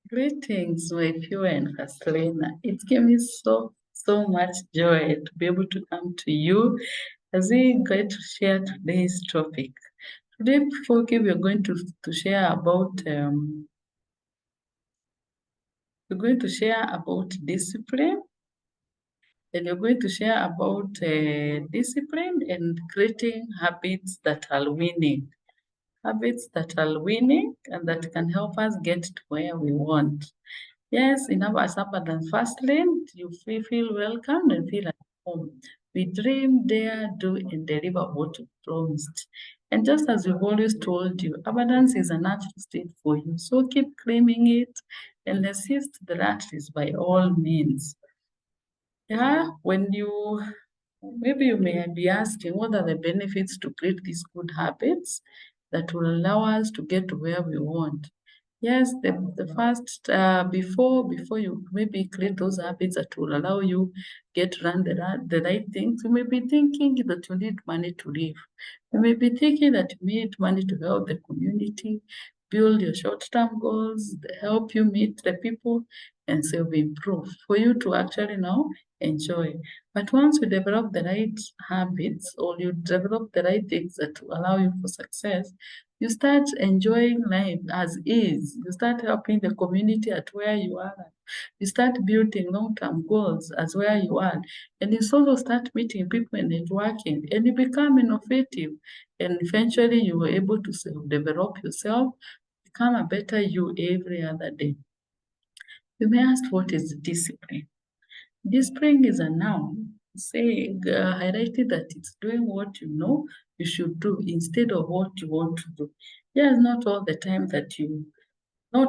Greetings, my viewer and Castellina. It gave me so much joy to be able to come to you as we going to share today's topic. Today, we're going to share about discipline, and we're going to share about discipline and creating habits that are winning and that can help us get to where we want. Yes, in our Sabbath fast lane, you feel welcome and feel at home. We dream, dare, do, and deliver what you promised. And just as we've always told you, abundance is a natural state for you. So keep claiming it and resist the rat race by all means. Yeah, maybe you may be asking, what are the benefits to create these good habits that will allow us to get to where we want? Yes, the first before you maybe create those habits that will allow you get run the right things, you may be thinking that you need money to live. You may be thinking that you need money to help the community, build your short-term goals, help you meet the people, and self-improve for you to actually now enjoy. But once you develop the right habits or you develop the right things that will allow you for success, you start enjoying life as is. You start helping the community at where you are. You start building long-term goals as where you are. And you also start meeting people and networking. And you become innovative. And eventually you were able to self-develop yourself, become a better you every other day. You may ask, what is discipline? Discipline is a noun saying, highlighting that it's doing what you know you should do instead of what you want to do. Yes, not all the time that you know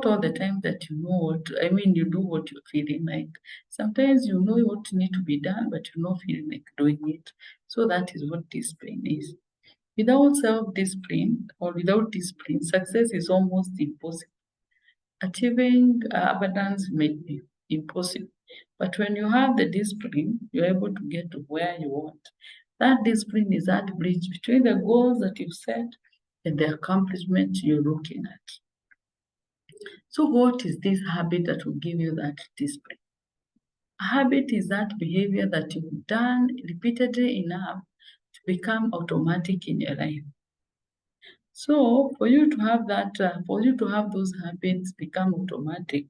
you do what you're feeling like. Sometimes you know what need to be done, but you're not feeling like doing it. So that is what discipline is. Without self-discipline or without discipline, success is almost impossible. Achieving abundance may be impossible. But when you have the discipline, you're able to get to where you want. That discipline is that bridge between the goals that you've set and the accomplishment you're looking at. So, what is this habit that will give you that discipline? A habit is that behavior that you've done repeatedly enough to become automatic in your life. So, for you to have those habits become automatic,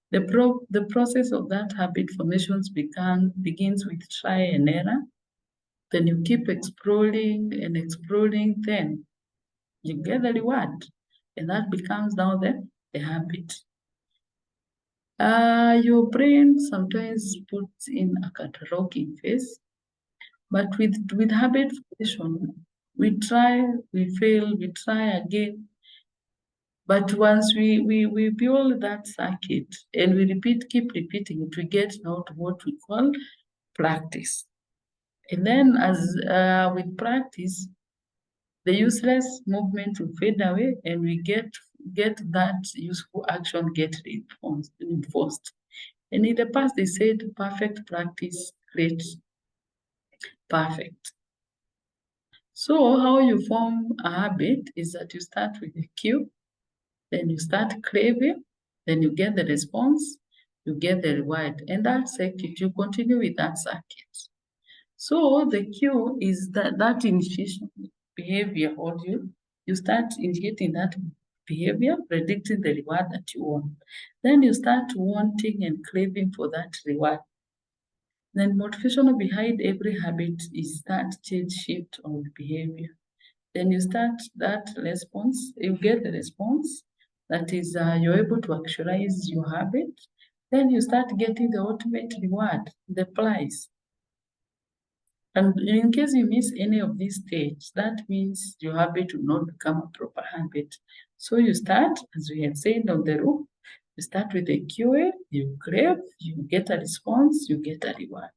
the process of that habit formations begins with try and error. Then you keep exploring and exploring, then you get the reward. And that becomes now the habit. Your brain sometimes puts in a cataloging phase, but with habit formation, we try, we fail, we try again. But once we build that circuit and keep repeating it, we get now to what we call practice. And then as with practice, the useless movement will fade away and we get that useful action get reinforced. And in the past, they said perfect practice creates perfect. So how you form a habit is that you start with a cue, then you start craving, then you get the response, you get the reward. And that circuit, you continue with that circuit. So the cue is that initiation behavior, or you start initiating that behavior, predicting the reward that you want. Then you start wanting and craving for that reward. Then motivation behind every habit is that change shift of behavior. Then you start that response, you get the response, that is you're able to actualize your habit. Then you start getting the ultimate reward, the prize. And in case you miss any of these stages, that means your habit will not become a proper habit. So you start, as we have said on the roof, you start with a QA, you crave, you get a response, you get a reward.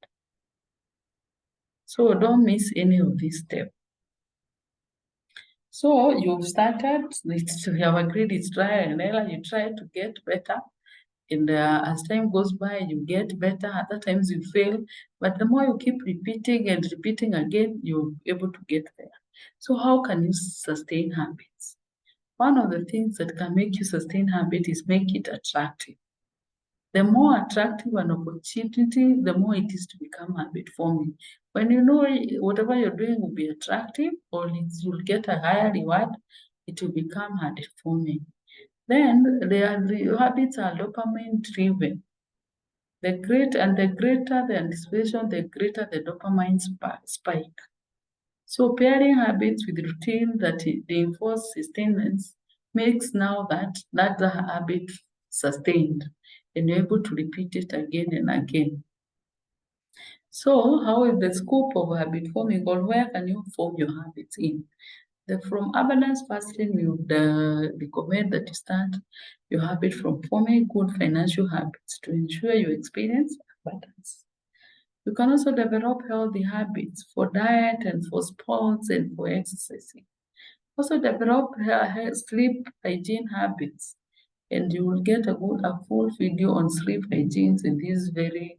So don't miss any of these steps. So you've started, we have agreed it's trial and error, you try to get better. And as time goes by, you get better. Other times you fail. But the more you keep repeating and repeating again, you're able to get there. So how can you sustain habits? one of the things that can make you sustain habit is make it attractive. The more attractive an opportunity, the more it is to become habit forming. When you know whatever you're doing will be attractive or you'll get a higher reward, it will become habit forming. Then the habits are dopamine driven. The greater the anticipation, the greater the dopamine spike. So pairing habits with routine that reinforce sustenance makes now that the habit sustained and you're able to repeat it again and again. So how is the scope of habit forming, or where can you form your habits in? From abundance fasting, we would recommend that you start your habit from forming good financial habits to ensure you experience abundance. You can also develop healthy habits for diet and for sports and for exercising. Also develop sleep hygiene habits, and you will get a full video on sleep hygiene in this very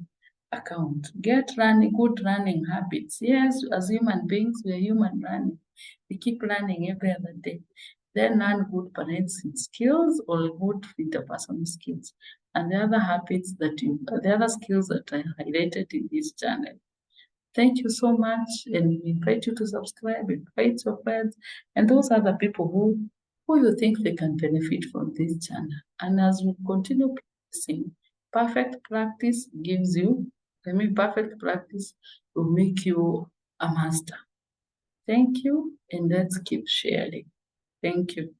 account. Get good running habits. Yes, as human beings, we are human running. We keep learning every other day. Then learn good parenting skills or good interpersonal skills. And the other skills that I highlighted in this channel. Thank you so much, and we invite you to subscribe, invite your friends, and those other people who you think they can benefit from this channel. And as we continue practicing, perfect practice perfect practice will make you a master. Thank you, and let's keep sharing. Thank you.